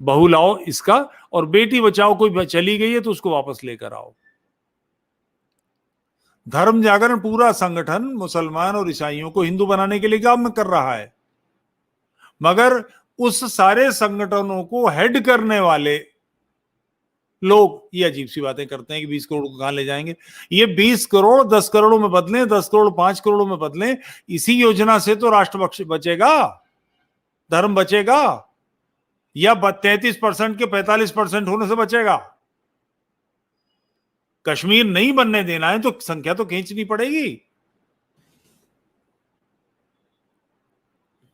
[SPEAKER 2] बहू लाओ इसका, और बेटी बचाओ, कोई चली गई है तो उसको वापस लेकर आओ। धर्म जागरण पूरा संगठन मुसलमान और ईसाइयों को हिंदू बनाने के लिए काम कर रहा है, मगर उस सारे संगठनों को हेड करने वाले लोग ये अजीब सी बातें करते हैं कि 20 करोड़ को कहां ले जाएंगे। ये 20 करोड़ 10 करोड़ों में बदलें, 10 करोड़ 5 करोड़ों में बदलें, इसी योजना से तो राष्ट्र बचेगा, धर्म बचेगा, या 33% के 45% होने से बचेगा। कश्मीर नहीं बनने देना है तो संख्या तो खींचनी पड़ेगी।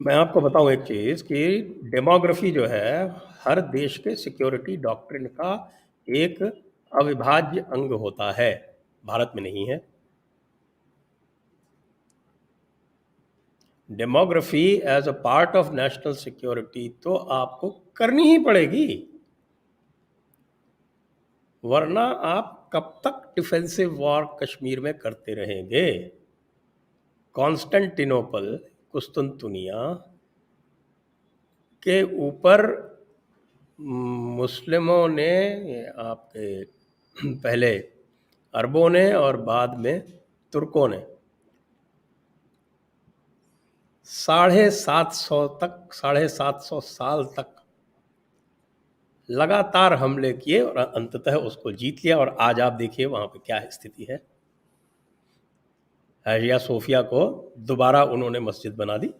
[SPEAKER 1] मैं आपको बताऊं एक चीज कि डेमोग्राफी जो है हर देश के सिक्योरिटी डॉक्ट्रिन का एक अविभाज्य अंग होता है, भारत में नहीं है। Demography as a part of national security तो आपको करनी ही पड़ेगी, वरना आप कब तक डिफेंसिव वॉर कश्मीर में करते रहेंगे। कॉन्स्टेंटिनोपल, कुस्तुनतुनिया के ऊपर मुस्लिमों ने, आपके पहले अरबों ने और बाद में तुर्कों ने 750 साल तक लगातार हमले किए और अंततः उसको जीत लिया। और आज आप देखिए वहां पे क्या स्थिति है। हाजिया सोफिया को दोबारा उन्होंने मस्जिद बना दी,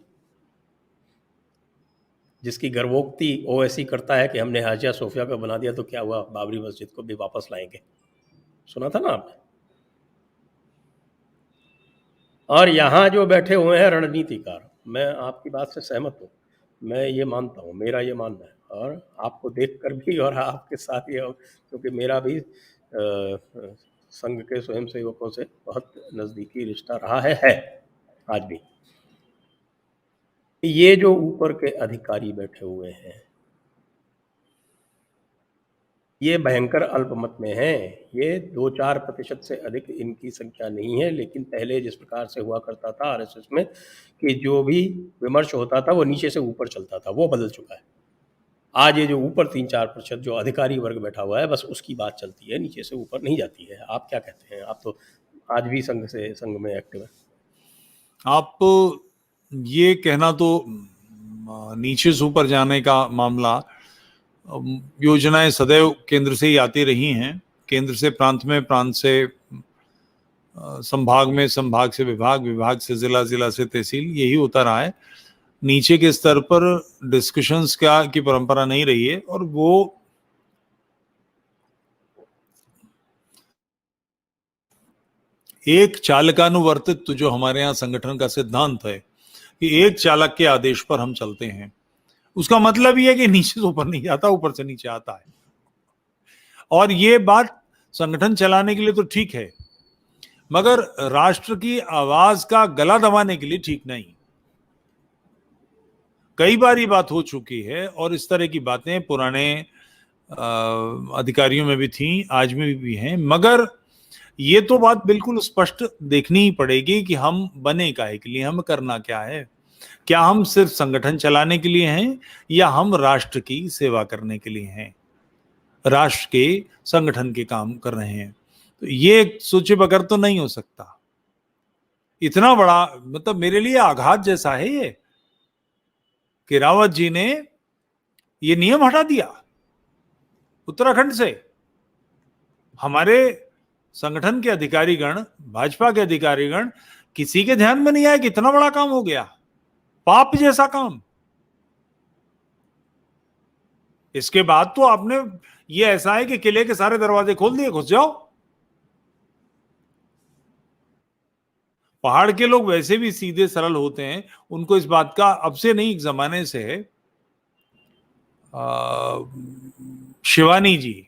[SPEAKER 1] जिसकी गर्वोक्ति ओवैसी करता है कि हमने हाजिया सोफिया को बना दिया तो क्या हुआ, बाबरी मस्जिद को भी वापस लाएंगे। सुना था ना आपने। और यहाँ जो बैठे हुए हैं रणनीतिकार, मैं आपकी बात से सहमत हूँ, मैं ये मानता हूँ, मेरा ये मानना है, और आपको देखकर भी और आपके साथ ये, क्योंकि मेरा भी संघ के स्वयंसेवकों से बहुत नज़दीकी रिश्ता रहा है आज भी। ये जो ऊपर के अधिकारी बैठे हुए हैं ये भयंकर अल्पमत में हैं। ये 2-4% से अधिक इनकी संख्या नहीं है, लेकिन पहले जिस प्रकार से हुआ करता था आरएसएस में कि जो भी विमर्श होता था वो नीचे से ऊपर चलता था, वो बदल चुका है। आज ये जो ऊपर 3-4% जो अधिकारी वर्ग बैठा हुआ है, बस उसकी बात चलती है, नीचे से ऊपर नहीं जाती है। आप क्या कहते हैं? आप तो आज भी संघ में एक्टिव है।
[SPEAKER 2] आप ये कहना तो नीचे से ऊपर जाने का मामला, योजनाएं सदैव केंद्र से ही आती रही हैं, केंद्र से प्रांत में, प्रांत से संभाग में, संभाग से विभाग, विभाग से जिला, जिला से तहसील, यही होता रहा है। नीचे के स्तर पर डिस्कशंस की परंपरा नहीं रही है, और वो एक चालकानुवर्तित जो हमारे यहाँ संगठन का सिद्धांत है कि एक चालक के आदेश पर हम चलते हैं, उसका मतलब ये है कि नीचे से ऊपर नहीं जाता, ऊपर से नीचे आता है। और ये बात संगठन चलाने के लिए तो ठीक है, मगर राष्ट्र की आवाज का गला दबाने के लिए ठीक नहीं। कई बार ये बात हो चुकी है, और इस तरह की बातें पुराने अधिकारियों में भी थी, आज में भी हैं, मगर ये तो बात बिल्कुल स्पष्ट देखनी ही पड़ेगी कि हम बने काहे के लिए, हम करना क्या है। क्या हम सिर्फ संगठन चलाने के लिए हैं, या हम राष्ट्र की सेवा करने के लिए हैं, राष्ट्र के संगठन के काम कर रहे हैं। तो ये सोचे बगैर तो नहीं हो सकता। इतना बड़ा, मतलब मेरे लिए आघात जैसा है ये कि रावत जी ने ये नियम हटा दिया उत्तराखंड से। हमारे संगठन के अधिकारीगण, भाजपा के अधिकारीगण, किसी के ध्यान में नहीं आया कि इतना बड़ा काम हो गया, पाप जैसा काम। इसके बाद तो आपने, ये ऐसा है कि किले के सारे दरवाजे खोल दिए, घुस जाओ। पहाड़ के लोग वैसे भी सीधे सरल होते हैं, उनको इस बात का अब से नहीं, एक जमाने से है। शिवानी जी,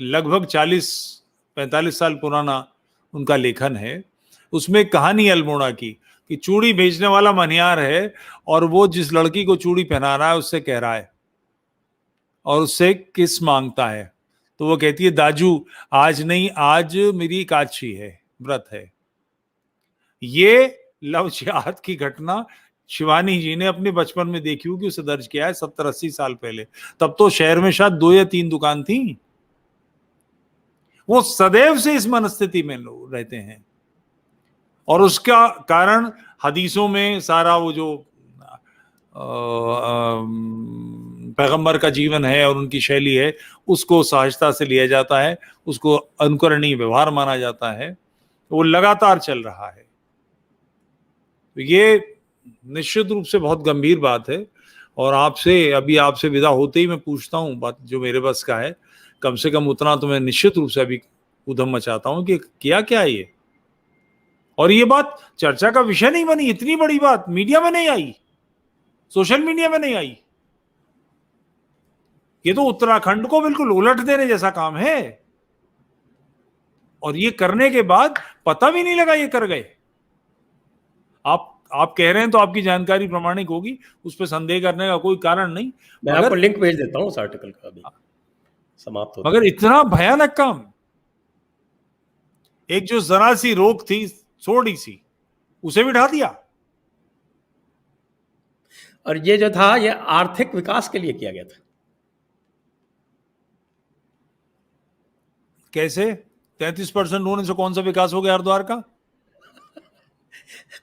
[SPEAKER 2] लगभग 40-45 साल पुराना उनका लेखन है, उसमें कहानी अल्मोड़ा की कि चूड़ी बेचने वाला मनियार है, और वो जिस लड़की को चूड़ी पहना रहा है उससे कह रहा है, और उससे किस मांगता है, तो वो कहती है, दाजू आज नहीं, आज मेरी एकादशी है, व्रत है। ये लव जिहाद की घटना शिवानी जी ने अपने बचपन में देखी होगी, उसे दर्ज किया है 70-80 साल पहले। तब तो शहर में शायद 2 या 3 दुकान थी। वो सदैव से इस मनस्थिति में लोग रहते हैं, और उसका कारण हदीसों में सारा वो जो पैगंबर का जीवन है और उनकी शैली है, उसको सहजता से लिया जाता है, उसको अनुकरणीय व्यवहार माना जाता है, वो लगातार चल रहा है। तो ये निश्चित रूप से बहुत गंभीर बात है। और आपसे विदा होते ही मैं पूछता हूँ बात जो मेरे बस का है, कम से कम उतना तो मैं निश्चित रूप से अभी उधम मचाता हूँ कि किया क्या ये। और ये बात चर्चा का विषय नहीं बनी, इतनी बड़ी बात मीडिया में नहीं आई, सोशल मीडिया में नहीं आई। ये तो उत्तराखंड को बिल्कुल उलट देने जैसा काम है, और ये करने के बाद पता भी नहीं लगा ये कर गए। आप कह रहे हैं तो आपकी जानकारी प्रामाणिक होगी, उस पर संदेह करने का कोई कारण नहीं।
[SPEAKER 1] मैं आपको लिंक भेज देता हूं उस आर्टिकल का, अभी समाप्त होता
[SPEAKER 2] मगर इतना भयानक काम, एक जो जरा सी रोक थी थोड़ी सी, उसे भी ढा दिया।
[SPEAKER 1] और ये जो था ये आर्थिक विकास के लिए किया गया था।
[SPEAKER 2] कैसे 33% होने से कौन सा विकास हो गया हरिद्वार का?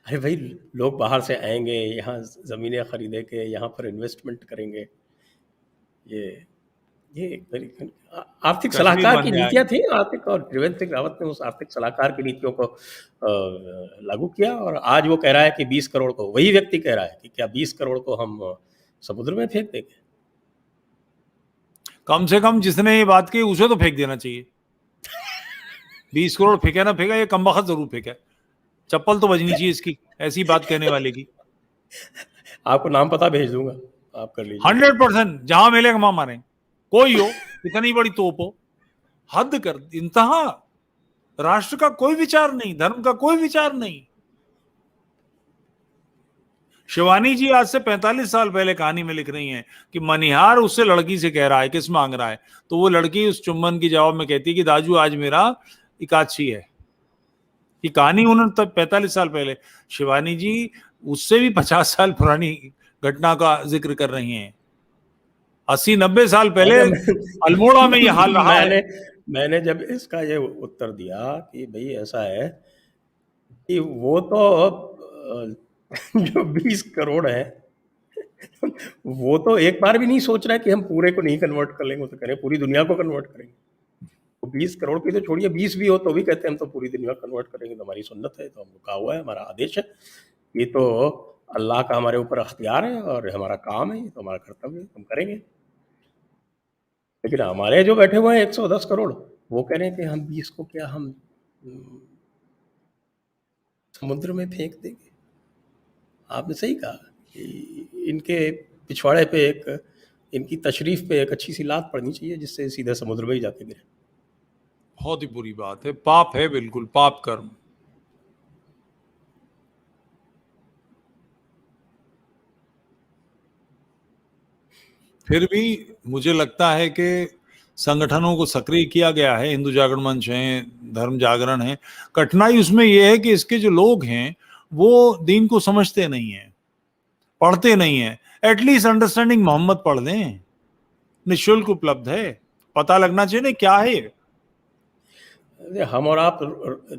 [SPEAKER 1] अरे भाई, लोग बाहर से आएंगे, यहाँ जमीनें खरीदेंगे, यहाँ पर इन्वेस्टमेंट करेंगे। ये आर्थिक सलाहकार की नीतियां थी, आर्थिक, और त्रिवेंद्र सिंह रावत ने उस आर्थिक सलाहकार की नीतियों को लागू किया। और आज वो कह रहा है कि 20 करोड़ को, वही व्यक्ति कह रहा है कि क्या 20 करोड़ को हम समुद्र में फेंक देंगे।
[SPEAKER 2] कम से कम जिसने ये बात की उसे तो फेंक देना चाहिए। 20 करोड़ फेंके ना फेंका, ये कमबख्त जरूर फेंका। चप्पल तो बजनी चाहिए इसकी, ऐसी बात कहने वाले की।
[SPEAKER 1] आपको नाम पता भेज दूंगा, आप कर लीजिए।
[SPEAKER 2] 100% जहां मिलेगा वहां मारे, कोई हो, इतनी बड़ी तोप हो, हद कर, इंतहा। राष्ट्र का कोई विचार नहीं, धर्म का कोई विचार नहीं। शिवानी जी आज से 45 साल पहले कहानी में लिख रही हैं कि मनिहार उससे लड़की से कह रहा है, किस मांग रहा है, तो वो लड़की उस चुम्बन की जवाब में कहती है कि दाजू आज मेरा एकादशी है। ये कहानी उन्होंने तब 45 साल पहले, शिवानी जी उससे भी 50 साल पुरानी घटना का जिक्र कर रही हैं। 80-90 साल पहले अल्मोड़ा में ये हाल रहा है।
[SPEAKER 1] मैंने जब इसका ये उत्तर दिया कि भाई ऐसा है कि वो तो जो 20 करोड़ है वो तो एक बार भी नहीं सोच रहा है कि हम पूरे को नहीं कन्वर्ट कर लेंगे, वो तो कह रहे हैं पूरी दुनिया को कन्वर्ट करेंगे। तो 20 करोड़ की तो छोड़िए, 20 भी हो तो भी कहते हैं हम तो पूरी दुनिया कन्वर्ट करेंगे, तो हमारी सुन्नत है, तो हमको कहा हुआ है, हमारा आदेश है, ये तो अल्लाह का हमारे ऊपर अख्तियार है और हमारा काम है, ये तो हमारा कर्तव्य है, हम करेंगे। लेकिन हमारे जो बैठे हुए हैं 110 करोड़, वो कह रहे हैं कि हम 20 को क्या हम समुद्र में फेंक देंगे। आपने सही कहा कि इनके पिछवाड़े पे इनकी तशरीफ पे एक अच्छी सी लात पड़नी चाहिए, जिससे सीधे समुद्र में ही जाके गिरे।
[SPEAKER 2] बहुत ही बुरी बात है, पाप है, बिल्कुल पाप कर्म। फिर भी मुझे लगता है कि संगठनों को सक्रिय किया गया है, हिंदू जागरण मंच है, धर्म जागरण है। कठिनाई उसमें यह है कि इसके जो लोग हैं वो दीन को समझते नहीं है, पढ़ते नहीं है। एटलीस्ट अंडरस्टैंडिंग मोहम्मद पढ़ लें, निःशुल्क उपलब्ध है, पता लगना चाहिए ना क्या है।
[SPEAKER 1] हम और आप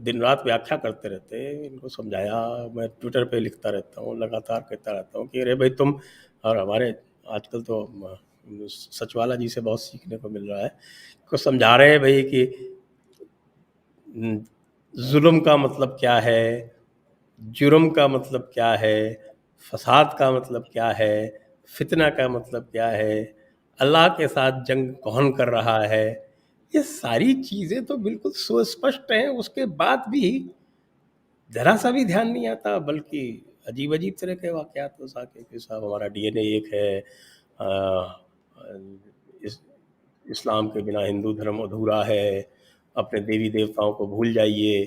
[SPEAKER 1] दिन रात व्याख्या करते रहते हैं, इनको समझाया, मैं ट्विटर पे लिखता रहता हूँ, लगातार कहता रहता हूँ कि अरे भाई तुम, और हमारे आजकल तो सचवाला जी से बहुत सीखने को मिल रहा है, को समझा रहे हैं भाई कि जुल्म का मतलब क्या है, जुर्म का मतलब क्या है, फसाद का मतलब क्या है, फितना का मतलब क्या है, अल्लाह के साथ जंग कौन कर रहा है। ये सारी चीज़ें तो बिल्कुल सुस्पष्ट हैं, उसके बाद भी ज़रा सा भी ध्यान नहीं आता, बल्कि अजीब अजीब तरह के वाक़यात हो साके कि साहब हमारा डीएनए एक है, इस्लाम के बिना हिंदू धर्म अधूरा है, अपने देवी देवताओं को भूल जाइए।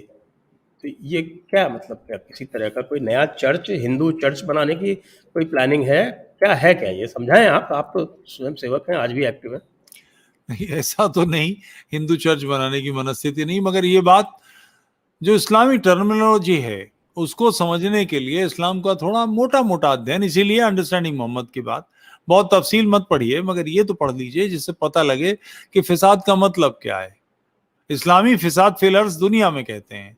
[SPEAKER 1] तो ये क्या मतलब, क्या किसी तरह का कोई नया चर्च, हिंदू चर्च बनाने की कोई प्लानिंग है क्या, है क्या? ये समझाएं आप तो स्वयं सेवक हैं, आज भी एक्टिव हैं।
[SPEAKER 2] नहीं, ऐसा तो नहीं, हिंदू चर्च बनाने की मनस्थिति नहीं, मगर ये बात जो इस्लामी टर्मिनोलॉजी है उसको समझने के लिए इस्लाम का थोड़ा मोटा मोटा अध्ययन, इसीलिए अंडरस्टैंडिंग मोहम्मद की बात, बहुत तफसील मत पढ़िए, मगर ये तो पढ़ लीजिए जिससे पता लगे कि फिसाद का मतलब क्या है। इस्लामी फिसाद फेलर्स दुनिया में कहते हैं।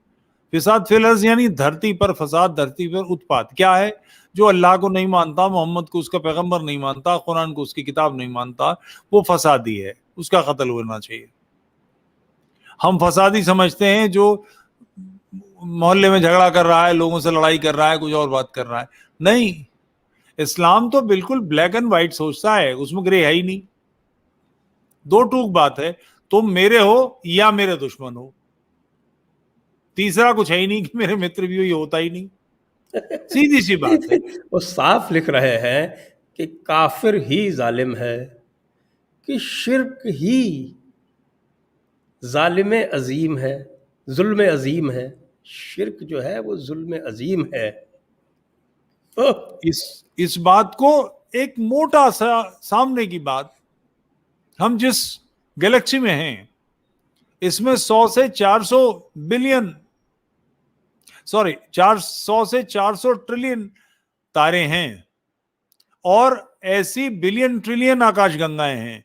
[SPEAKER 2] फिसाद फेलर्स यानी धरती पर फसाद, धरती पर उत्पात। क्या है? जो अल्लाह को नहीं मानता, मोहम्मद को उसका पैगंबर नहीं मानता, कुरान को उसकी किताब नहीं मानता, वो फसादी है, उसका कत्ल होना चाहिए। हम फसादी समझते हैं जो मोहल्ले में झगड़ा कर रहा है, लोगों से लड़ाई कर रहा है, कुछ और बात कर रहा है। नहीं, इस्लाम तो बिल्कुल ब्लैक एंड व्हाइट सोचता है, उसमें ग्रे है ही नहीं। दो टूक बात है, तुम मेरे हो या मेरे दुश्मन हो, तीसरा कुछ है ही नहीं कि मेरे मित्र भी हो, ये होता ही नहीं। सीधी सी बात है।
[SPEAKER 1] वो साफ लिख रहे हैं कि काफिर ही जालिम है, कि शिर्क ही जालिम अजीम है, जुल्म अजीम है। शिर्क जो है वो जुल्म अजीम है। ओह,
[SPEAKER 2] इस बात को एक मोटा सा सामने की बात, हम जिस गैलेक्सी में हैं इसमें 100 से 400 बिलियन, सॉरी 400 से 400 ट्रिलियन तारे हैं, और ऐसी बिलियन ट्रिलियन आकाशगंगाएं हैं।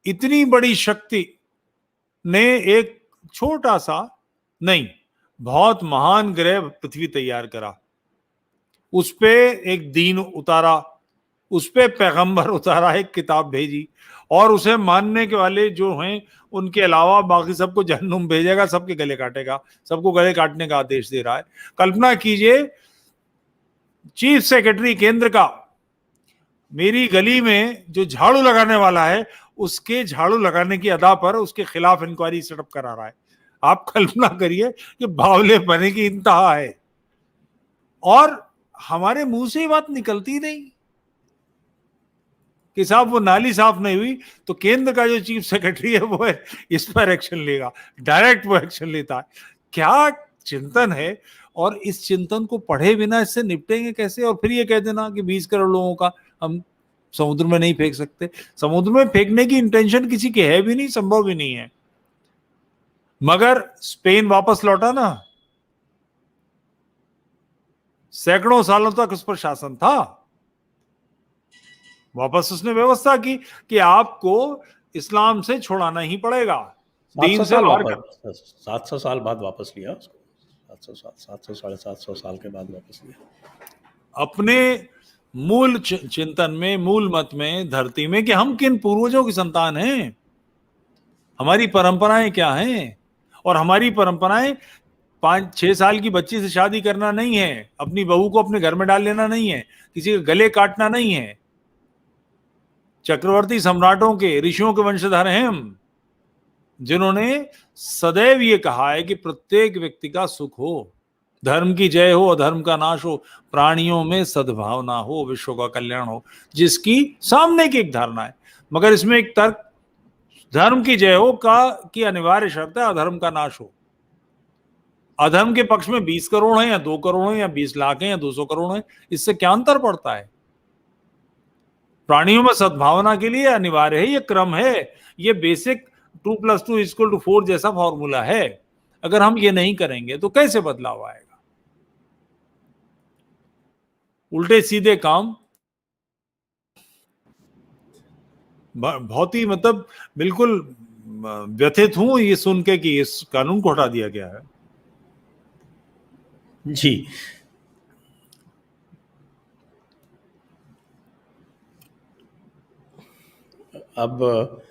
[SPEAKER 2] इतनी बड़ी शक्ति ने एक छोटा सा, नहीं, बहुत महान ग्रह पृथ्वी तैयार करा, उस पे एक दीन उतारा, उस पे पैगंबर उतारा, एक किताब भेजी, और उसे मानने के वाले जो हैं उनके अलावा बाकी सबको जहन्नुम भेजेगा, सबके गले काटेगा, सबको गले काटने का आदेश दे रहा है। कल्पना कीजिए, चीफ सेक्रेटरी केंद्र का मेरी गली में जो झाड़ू लगाने वाला है, उसके झाड़ू लगाने की अदा पर उसके खिलाफ इंक्वायरी सेटअप करा रहा है। आप कल्पना करिए कि बावले बने की इंतहा है, और हमारे मुंह से ये बात निकलती नहीं कि साहब वो नाली साफ नहीं हुई तो केंद्र का जो चीफ सेक्रेटरी है वो है इस पर एक्शन लेगा, डायरेक्ट वो एक्शन लेता है। क्या चिंतन है! और इस चिंतन को पढ़े बिना इससे निपटेंगे कैसे? और फिर ये कह देना कि 20 करोड़ लोगों का हम समुद्र में नहीं फेंक सकते। समुद्र में फेंकने की इंटेंशन किसी के है भी नहीं, संभव भी नहीं है। मगर स्पेन वापस लौटा ना, सैकड़ों सालों तक उस पर शासन था, वापस उसने व्यवस्था की कि आपको इस्लाम से छुड़ाना ही पड़ेगा, दीन से बाहर कर।
[SPEAKER 1] 700 साल बाद वापस लिया उसको। 700 साढ़े 700 साल के बाद वापस लिया
[SPEAKER 2] अपने मूल चिंतन में, मूल मत में, धरती में, कि हम किन पूर्वजों की संतान हैं, हमारी परंपराएं क्या हैं। और हमारी परंपराएं 5-6 साल की बच्ची से शादी करना नहीं है, अपनी बहू को अपने घर में डाल लेना नहीं है, किसी के गले काटना नहीं है। चक्रवर्ती सम्राटों के, ऋषियों के वंशधर हैं हम, जिन्होंने सदैव ये कहा है कि प्रत्येक व्यक्ति का सुख हो, धर्म की जय हो, अधर्म का नाश हो, प्राणियों में सद्भावना हो, विश्व का कल्याण हो, जिसकी सामने की एक धारणा है। मगर इसमें एक तर्क, धर्म की जय हो का की अनिवार्य शर्त है अधर्म का नाश हो। अधर्म के पक्ष में 20 करोड़ है या 2 करोड़ है या 20 लाख है या 200 करोड़ है, इससे क्या अंतर पड़ता है? प्राणियों में सद्भावना के लिए अनिवार्य है, ये क्रम है, ये बेसिक 2+2=4 जैसा फॉर्मूला है। अगर हम ये नहीं करेंगे तो कैसे बदलाव आएगा? उल्टे सीधे काम, बहुत ही मतलब बिल्कुल व्यथित हूं ये सुन के कि इस कानून को हटा दिया गया है।
[SPEAKER 1] जी। अब